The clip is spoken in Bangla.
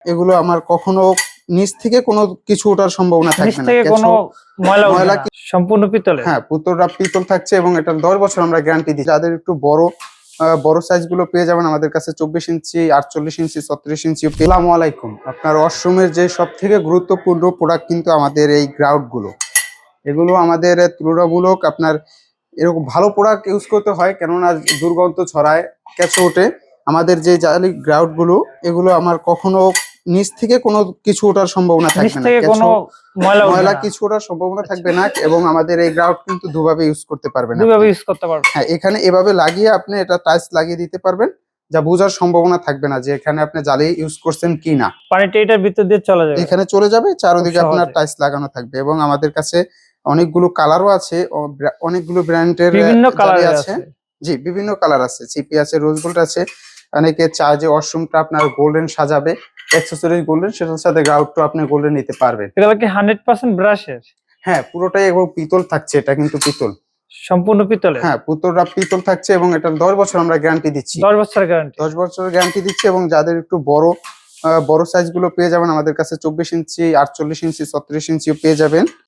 এগুলো আমার কখনো নিচ থেকে কোনো কিছু ওঠার সম্ভাবনা নিচ থাকবে না। থেকে কোনো ময়লা উঠবে ময়লা না, সম্পূর্ণ পিতলের। হ্যাঁ, পুতলটা পিতল থাকছে এবং এটা 10 বছর আমরা গ্যারান্টি দিই। যাদের একটু বড় সাইজ গুলো পেয়ে যাবেন আমাদের কাছে 24 ইঞ্চি, 48 ইঞ্চি, 36 ইঞ্চি। আসসালামু আলাইকুম। আপনার ওয়াশরুমের যে সবথেকে গুরুত্বপূর্ণ প্রোডাক্ট কিন্তু আমাদের এই গ্রাউট গুলো। এগুলো আমাদের তুলনামূলক আপনার এরকম ভালো প্রোডাক্ট ইউজ করতে হয়, কেননা দুর্গন্ধ ছড়ায়, কেঁচো ওঠে। আমাদের যে জালি গ্রাউট গুলো, এগুলো আমার কখনো নিচ থেকে কোনো কিছু ওঠার সম্ভাবনা নিচ থাকবে না। থেকে কোনো ময়লা কিছু ওঠার সম্ভাবনা থাকবে না এবং আমাদের এই গ্রাউট কিন্তু দুভাবে ইউজ করতে পারবেন। দুইভাবে ইউজ করতে পারবেন। হ্যাঁ, এখানে এভাবে লাগিয়ে আপনি এটা টাইলস লাগিয়ে দিতে পারবেন, যা বোঝার সম্ভাবনা থাকবে না যে এখানে আপনি জালি ইউজ করছেন কি না। পানিটা এটার ভিতর দিয়ে চলে যাবে, এখানে চলে যাবে, চারদিকে খুব আপনার সহজে। টাইলস লাগানো থাকবে এবং আমাদের কাছে অনেকগুলো কালারও আছে, অনেকগুলো ব্র্যান্ডের বিভিন্ন জালি কালারের আছে। আছে। জি, বিভিন্ন কালার আছে, চিপি আছে, রোজ গোল্ড আছে। অনেকে চায় যে ওয়াশরুমটা আপনার গোল্ডেন সাজাবে, অ্যাকসেসরিজ গোল্ডেন, সেটার সাথে গ্রাউটটা আপনি গোল্ডেন নিতে পারবেন। এগুলো কি 100% ব্রাশের? হ্যাঁ, পুরোটাই এবং পিতল থাকছে, এটা কিন্তু পিতল, সম্পূর্ণ পিতলের। হ্যাঁ, পুতলটা পিতল থাকছে এবং এটা 10 বছর আমরা গ্যারান্টি দিচ্ছি। 10 বছরের গ্যারান্টি। 10 বছরের গ্যারান্টি দিচ্ছি এবং যাদের একটু বড় সাইজ গুলো পেয়ে যাবেন আমাদের কাছে 24 ইঞ্চি, 48 ইঞ্চি, 36 ইঞ্চিও পেয়ে যাবেন।